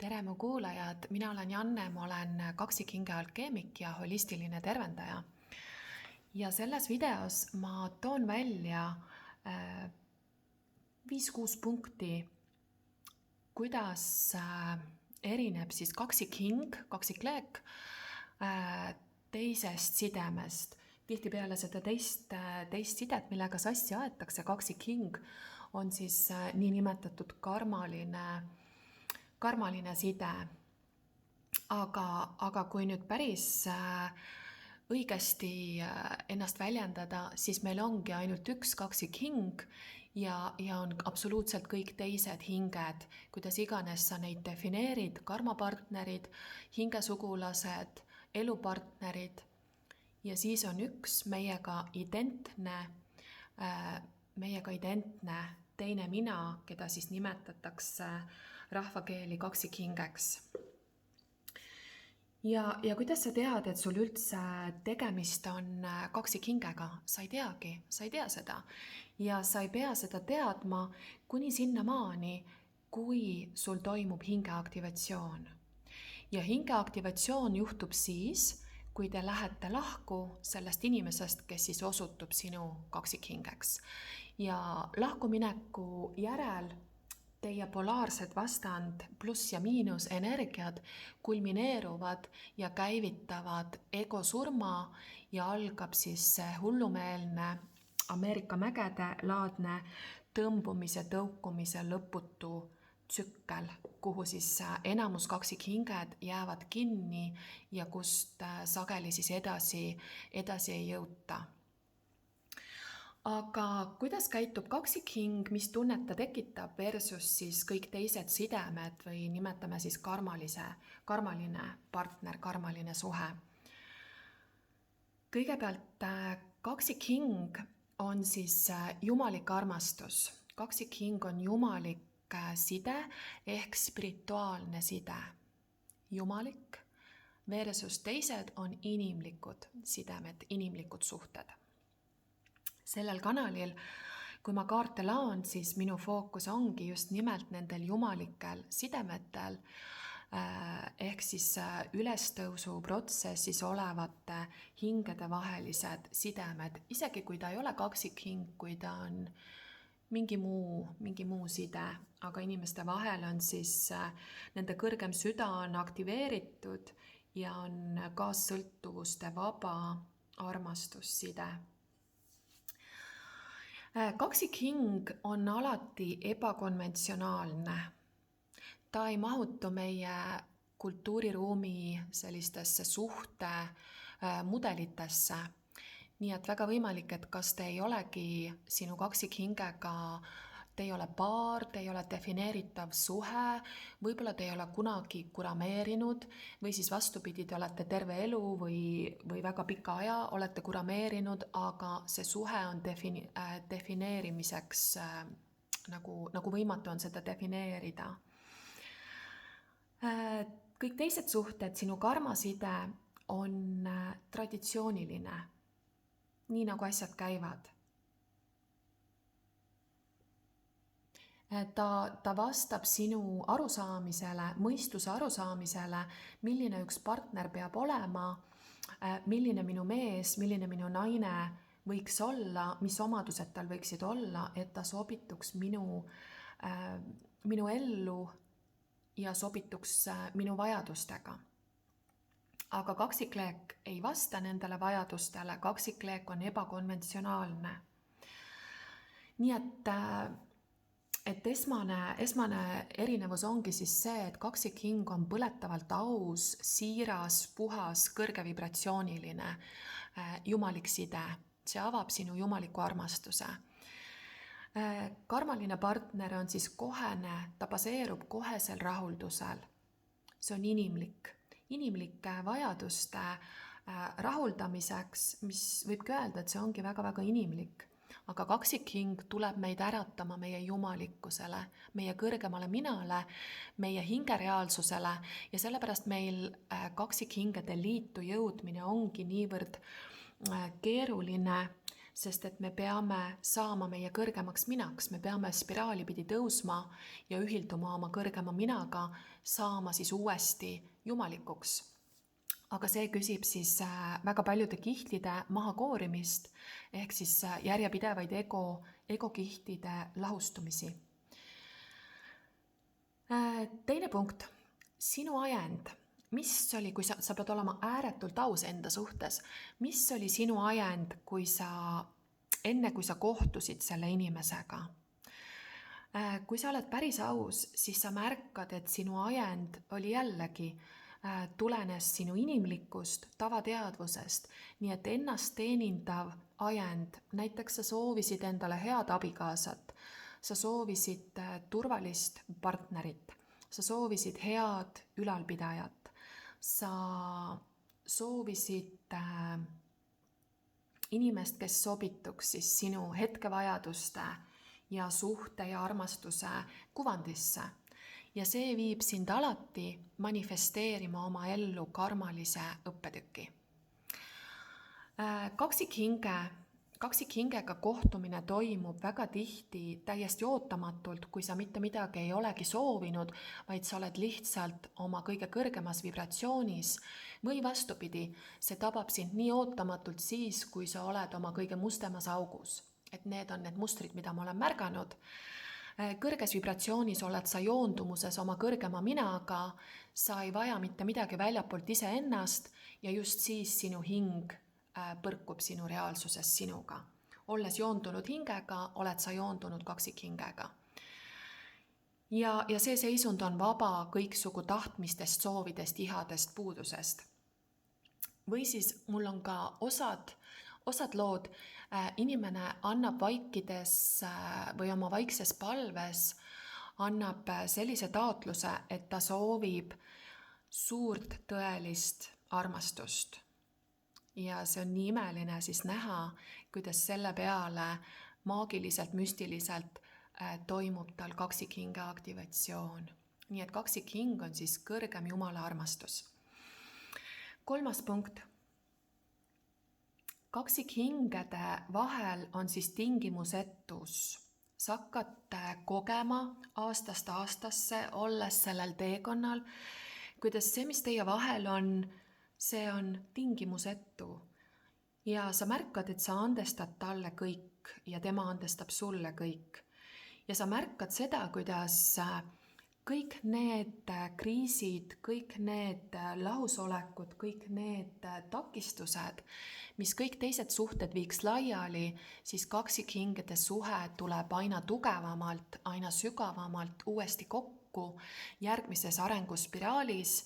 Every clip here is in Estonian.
tere mu kuulajad, mina olen Janne, ma olen kaksikhinge alkeemik ja holistiline tervendaja. Ja selles videos ma toon välja 5-6 punkti, kuidas erineb siis kaksikhing, kaksikleek teisest sidemest. Tihtipeale seda teist sidet, millega sassi aetakse, kaksikhing, on siis niinimetatud karmaline side. Aga kui nüüd päris õigesti ennast väljendada, siis meil ongi ainult üks kaksikhing ja on absoluutselt kõik teised hinged, kuidas iganes sa neid defineerid, karmapartnerid, hingesugulased, elupartnerid. Ja siis on üks meiega identne teine mina, keda siis nimetatakse rahvakeeli kaksikhingeks. Ja kuidas sa tead, et sul üldse tegemist on kaksikhingega? Sa ei teagi, sa ei tea seda. Ja sa ei pea seda teadma kuni sinnamaani, kui sul toimub hingeaktivatsioon. Ja hingeaktivatsioon juhtub siis, kui te lähete lahku sellest inimesest, kes siis osutub sinu kaksikhingeks. Ja lahkumineku järel teie polaarsed vastand pluss ja miinus energiad kulmineeruvad ja käivitavad ego surma ja algab siis see hullumeelne Ameerika mägede laadne tõmbumise, tõukumise lõputu tsükkel, kuhu siis enamus kaksikhinged jäävad kinni ja kust sageli siis edasi ei jõuta. Aga kuidas käitub kaksikhing, mis tunnet ta tekitab versus siis kõik teised sidemed või nimetame siis karmaline partner, karmaline suhe? Kõigepealt kaksikhing on siis jumalik armastus. Kaksikhing on jumalik side ehk spirituaalne side. Jumalik versus teised on inimlikud sidemed, inimlikud suhted. Sellel kanalil, kui ma kaarte laon, siis minu fookus ongi just nimelt nendel jumalikel sidemetel ehk siis ülestõusu protsessis olevate hingede vahelised sidemed, isegi kui ta ei ole kaksikhing, kui ta on mingi muu side, aga inimeste vahel on siis nende kõrgem süda on aktiveeritud ja on kaassõltuvuste vaba armastusside. Kaksikhing on alati ebakonventsionaalne. Ta ei mahutu meie kultuuriruumi sellistesse suhtemudelitesse. Nii et väga võimalik, et kas te ei olegi sinu kaksikhingega, te ei ole paar, te ei ole defineeritav suhe, võib-olla te ei ole kunagi kurameerinud või siis vastupidi, te olete terve elu või väga pika aja olete kurameerinud, aga see suhe on defineerimiseks nagu võimatu on seda defineerida. Kõik teised suhted, sinu karmaside on traditsiooniline, nii nagu asjad käivad. Ta vastab sinu arusaamisele, mõistuse arusaamisele, milline üks partner peab olema, milline minu mees, milline minu naine võiks olla, mis omadused tal võiksid olla, et ta sobituks minu ellu ja sobituks minu vajadustega. Aga kaksikleek ei vasta nendele vajadustele, kaksikleek on ebakonventsionaalne. Nii et esmane erinevus ongi siis see, et kaksikhing on põletavalt aus, siiras, puhas, kõrgevibratsiooniline, jumalik side. See avab sinu jumaliku armastuse. Karmaline partner on siis kohene, ta baseerub kohesel rahuldusel. See on inimlike vajaduste rahuldamiseks, mis võibki öelda, et see ongi väga-väga inimlik. Aga kaksikhing tuleb meid äratama meie jumalikkusele, meie kõrgemale minale, meie hingereaalsusele ja sellepärast meil kaksikhingede liitu jõudmine ongi niivõrd keeruline, sest et me peame saama meie kõrgemaks minaks, me peame spiraali pidi tõusma ja ühilduma oma kõrgema minaga, saama siis uuesti jumalikuks. Aga see küsib siis väga paljude kihtide mahakoorimist ehk siis järjepidevaid egokihtide lahustumisi. Teine punkt, sinu ajend. Mis oli, kui sa pead olema ääretult aus enda suhtes, mis oli sinu ajend, enne kui sa kohtusid selle inimesega? Kui sa oled päris aus, siis sa märkad, et sinu ajend oli jällegi tulenes sinu inimlikust tavateadvusest, nii et ennast teenindav ajend, näiteks sa soovisid endale head abikaasat, sa soovisid turvalist partnerit, sa soovisid head ülalpidajat, sa soovisid inimest, kes sobituks siis sinu hetkevajaduste ja suhte ja armastuse kuvandisse. Ja see viib sind alati manifesteerima oma ellu karmalise õppetüki. Kaksikhingega kohtumine toimub väga tihti täiesti ootamatult, kui sa mitte midagi ei olegi soovinud, vaid sa oled lihtsalt oma kõige kõrgemas vibratsioonis või vastupidi, see tabab sind nii ootamatult siis, kui sa oled oma kõige mustemas augus. Et need on need mustrid, mida ma olen märganud. Kõrges vibratsioonis oled sa joondumuses oma kõrgema minaga, sa ei vaja mitte midagi väljapoolt iseennast ja just siis sinu hing põrkub sinu reaalsuses sinuga. Olles joondunud hingega, oled sa joondunud kaksikhingega. Ja see seisund on vaba kõiksugu tahtmistest, soovidest, ihadest, puudusest. Või siis mul on ka osad lood, inimene annab vaikides või oma vaikses palves annab sellise taotluse, et ta soovib suurt tõelist armastust. Ja see on nii imeline siis näha, kuidas selle peale maagiliselt, müstiliselt toimub tal kaksikhinge aktivatsioon. Nii et kaksikhing on siis kõrgem Jumala armastus. 3. punkt. Kaksikhingede vahel on siis tingimusetus. Sa hakkad kogema aastast aastasse, olles sellel teekonnal, kuidas see, mis teie vahel on, see on tingimusetu. Ja sa märkad, et sa andestad talle kõik ja tema andestab sulle kõik. Ja sa märkad seda, kuidas kõik need kriisid, kõik need lahusolekud, kõik need takistused, mis kõik teised suhted viiks laiali, siis kaksikhingede suhe tuleb aina tugevamalt, aina sügavamalt uuesti kokku järgmises arenguspiraalis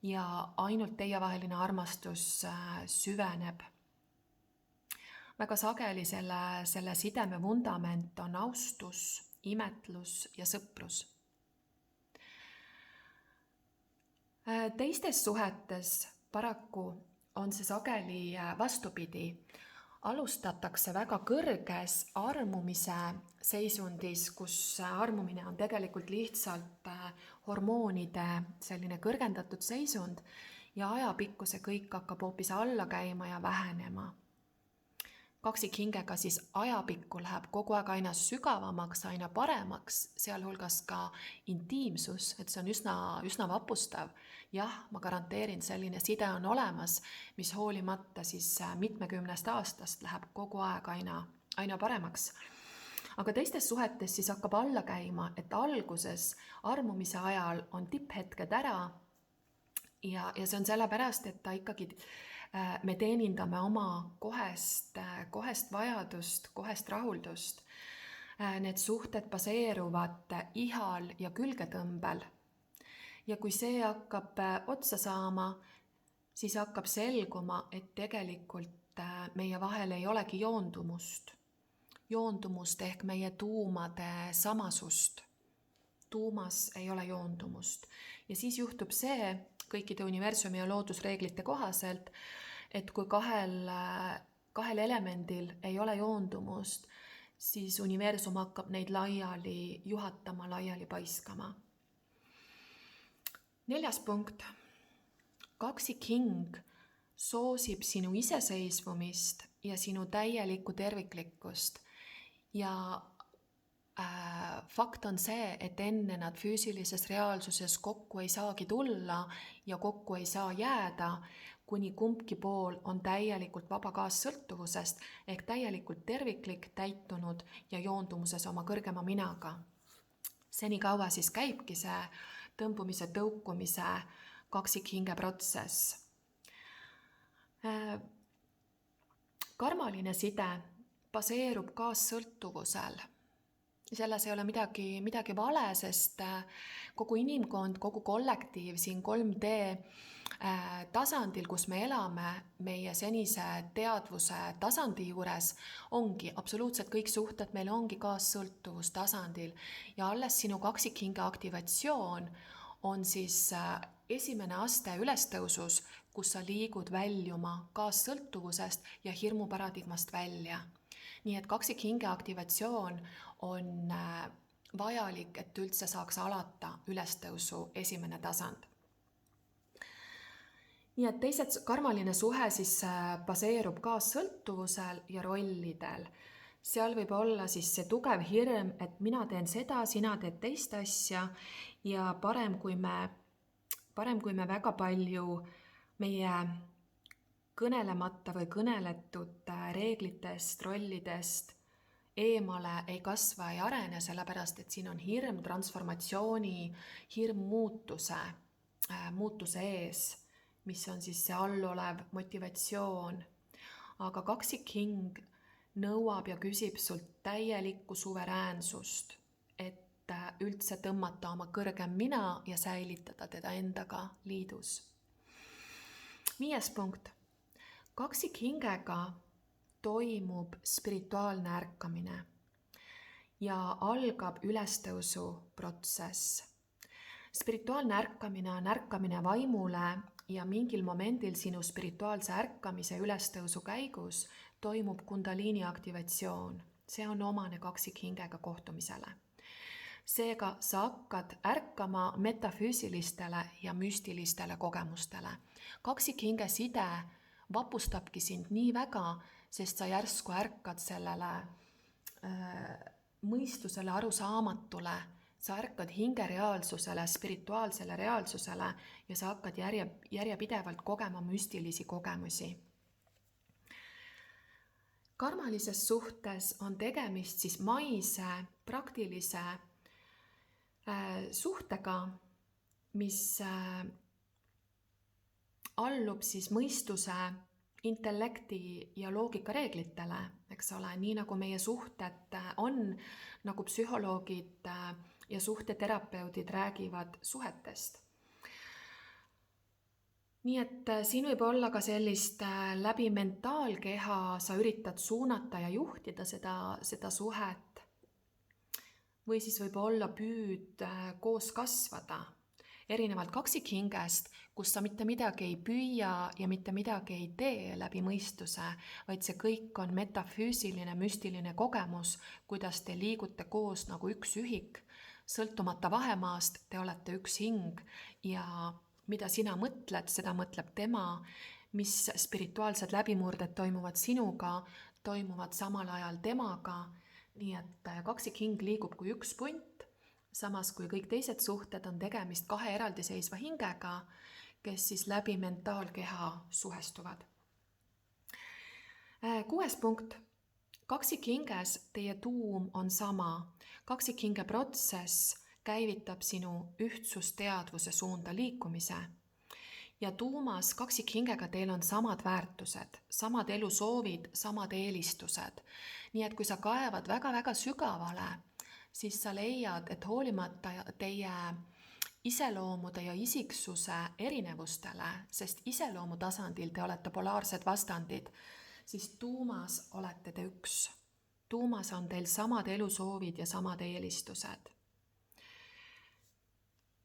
ja ainult teievaheline armastus süveneb. Väga sageli selle sideme vundament on austus, imetlus ja sõprus. Teistes suhetes paraku on see sageli vastupidi. Alustatakse väga kõrges armumise seisundis, kus armumine on tegelikult lihtsalt hormoonide selline kõrgendatud seisund ja ajapikku see kõik hakkab hoopis alla käima ja vähenema. Kaksikhingega siis ajapikku läheb kogu aeg aina sügavamaks, aina paremaks, sealhulgas ka intiimsus, et see on üsna vapustav. Jah, ma garanteerin, selline side on olemas, mis hoolimata siis mitmekümnest aastast läheb kogu aeg aina paremaks. Aga teistes suhetes siis hakkab alla käima, et alguses armumise ajal on tipphetked ära ja see on sellepärast, et ta ikkagi me teenindame oma kohest vajadust, kohest rahuldust. Need suhted baseeruvad ihal ja külgetõmbel. Ja kui see hakkab otsa saama, siis hakkab selguma, et tegelikult meie vahel ei olegi joondumust. Joondumust ehk meie tuumade samasust. Tuumas ei ole joondumust. Ja siis juhtub see, kõikide universumi ja loodusreeglite kohaselt, et kui kahel elemendil ei ole joondumust, siis universum hakkab neid laiali juhatama, laiali paiskama. 4. punkt. Kaksikhing soosib sinu iseseisvumist ja sinu täielikku terviklikkust. Ja fakt on see, et enne nad füüsilises reaalsuses kokku ei saagi tulla ja kokku ei saa jääda, kuni kumbki pool on täielikult vaba kaassõltuvusest ehk täielikult terviklik, täitunud ja joondumuses oma kõrgema minaga. Senikaua siis käibki see tõmbumise, tõukumise kaksikhinge protsess. Karmaline side baseerub kaassõltuvusel. Selles ei ole midagi vale, sest kogu inimkond, kogu kollektiiv siin 3D tasandil, kus me elame, meie senise teadvuse tasandi juures, ongi absoluutselt kõik suhted, meil ongi kaassõltuvus tasandil ja alles sinu kaksikhinge aktivatsioon on siis esimene aste ülestõusus, kus sa liigud väljuma kaassõltuvusest ja hirmuparadigmast välja. Nii et kaksikhinge aktivatsioon on vajalik, et üldse saaks alata ülestõusu esimene tasand. Nii et teised karmaline suhe siis baseerub kaassõltuvusel ja rollidel. Seal võib olla siis see tugev hirm, et mina teen seda, sina teed teist asja ja parem kui me väga palju meie kõnelemata või kõneletud reeglitest, rollidest eemale ei kasva, ei arene, sellepärast et siin on hirm transformatsiooni, hirm muutuse ees, mis on siis see allolev motivatsioon. Aga kaksikhing nõuab ja küsib sult täielikku suveräänsust, et üldse tõmmata oma kõrgem mina ja säilitada teda endaga liidus. 5. punkt. Kaksikhingega toimub spirituaalne ärkamine ja algab ülestõusu protsess. Spirituaalne ärkamine on ärkamine vaimule ja mingil momendil sinu spirituaalse ärkamise ülestõusu käigus toimub kundaliini aktivatsioon. See on omane kaksikhingega kohtumisele. Seega sa hakkad ärkama metafüüsilistele ja müstilistele kogemustele. Kaksikhinge side vapustabki sind nii väga, sest sa järsku ärkad sellele mõistusele, arusaamatule, sa ärkad hingereaalsusele, spirituaalsele reaalsusele ja sa hakkad järjepidevalt kogema müstilisi kogemusi. Karmalises suhtes on tegemist siis maise, praktilise suhtega, mis allub siis mõistuse, intellekti ja loogika reeglitele, eks ole, nii nagu meie suhted on, nagu psühholoogid ja suhteterapeudid räägivad suhetest. Nii et siin võib olla ka sellist läbi mentaalkeha, sa üritad suunata ja juhtida seda suhet või siis võib olla püüd koos kasvada. Erinevalt kaksikhingest, kus sa mitte midagi ei püüa ja mitte midagi ei tee läbi mõistuse, vaid see kõik on metafüüsiline, müstiline kogemus, kuidas te liigute koos nagu üks ühik, sõltumata vahemaast, te olete üks hing ja mida sina mõtled, seda mõtleb tema, mis spirituaalsed läbimurded toimuvad sinuga, toimuvad samal ajal temaga, nii et kaksikhing liigub kui üks punt, samas kui kõik teised suhted on tegemist kahe eraldiseisva hingega, kes siis läbi mentaalkeha suhestuvad. 6. punkt. Kaksikhinges teie tuum on sama. Kaksikhinge protsess käivitab sinu ühtsusteadvuse suunda liikumise. Ja tuumas kaksikhingega teil on samad väärtused, samad elusoovid, samad eelistused. Nii et kui sa kaevad väga-väga sügavale, siis sa leiad, et hoolimata teie iseloomude ja isiksuse erinevustele, sest iseloomu tasandil te olete polaarsed vastandid, siis tuumas olete te üks. Tuumas on teil samad elusoovid ja samad eelistused.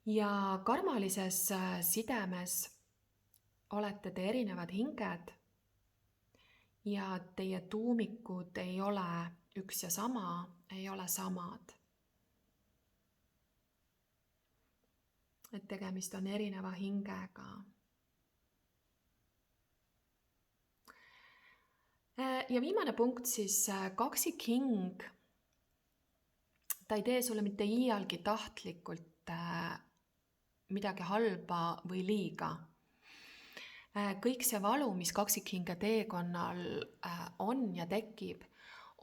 Ja karmalises sidemes olete te erinevad hinged ja teie tuumikud ei ole üks ja sama, ei ole samad. Et tegemist on erineva hingega. Ja viimane punkt siis, kaksikhing, ta ei tee sulle mitte iialgi tahtlikult midagi halba või liiga. Kõik see valu, mis kaksikhinge teekonnal on ja tekib,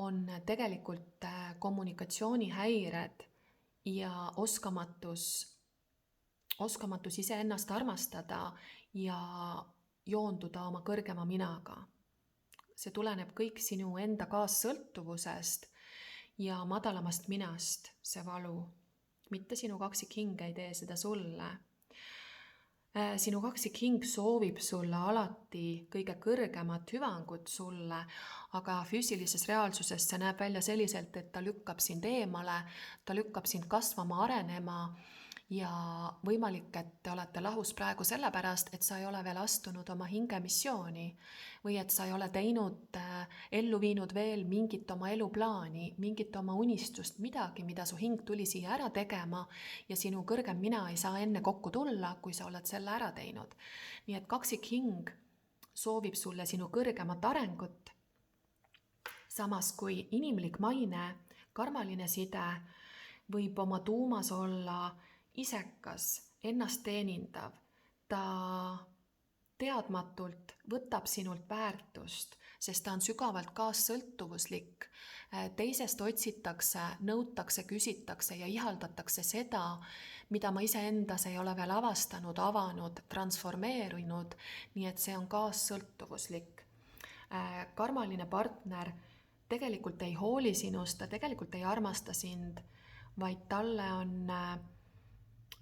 on tegelikult kommunikatsioonihäired ja oskamatus iseennast armastada ja joonduda oma kõrgema minaga. See tuleneb kõik sinu enda kaassõltuvusest ja madalamast minast, see valu. Mitte sinu kaksikhing ei tee seda sulle. Sinu kaksikhing soovib sulle alati kõige kõrgemat hüvangut sulle, aga füüsilises reaalsuses see näeb välja selliselt, et ta lükkab sind eemale, ta lükkab sind kasvama, arenema ja võimalik, et te olete lahus praegu sellepärast, et sa ei ole veel astunud oma hingemissiooni või et sa ei ole ellu viinud veel mingit oma eluplaani, mingit oma unistust, midagi, mida su hing tuli siia ära tegema ja sinu kõrgem mina ei saa enne kokku tulla, kui sa oled selle ära teinud. Nii et kaksikhing soovib sulle sinu kõrgemat arengut, samas kui inimlik maine, karmaline side võib oma tuumas olla isekas, ennast teenindav, ta teadmatult võtab sinult väärtust, sest ta on sügavalt kaassõltuvuslik. Teisest otsitakse, nõutakse, küsitakse ja ihaldatakse seda, mida ma iseendas ei ole veel avastanud, avanud, transformeerinud, nii et see on kaassõltuvuslik. Karmaline partner tegelikult ei hooli sinust, ta tegelikult ei armasta sind, vaid talle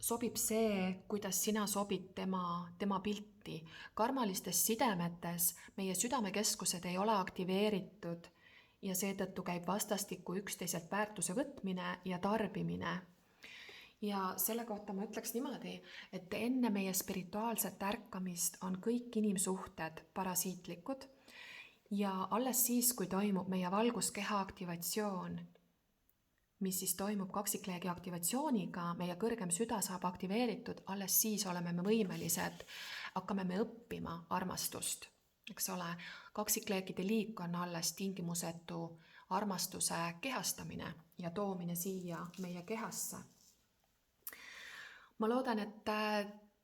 sobib see, kuidas sina sobid tema pilti. Karmalistes sidemetes meie südamekeskused ei ole aktiveeritud ja seetõttu käib vastastikku üksteiselt väärtuse võtmine ja tarbimine. Ja selle kohta ma ütleks niimoodi, et enne meie spirituaalset ärkamist on kõik inimsuhted parasiitlikud ja alles siis, kui toimub meie valguskeha aktivatsioon, mis siis toimub kaksikleegi aktivatsiooniga, meie kõrgem süda saab aktiveeritud, alles siis oleme me võimelised, hakkame me õppima armastust, eks ole. Kaksikleegide liik on alles tingimusetu armastuse kehastamine ja toomine siia meie kehasse. Ma loodan, et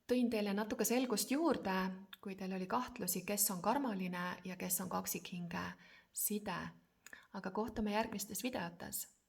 tõin teile natuke selgust juurde, kui teil oli kahtlusi, kes on karmaline ja kes on kaksikhinge side. Aga kohtume järgmistes videotes.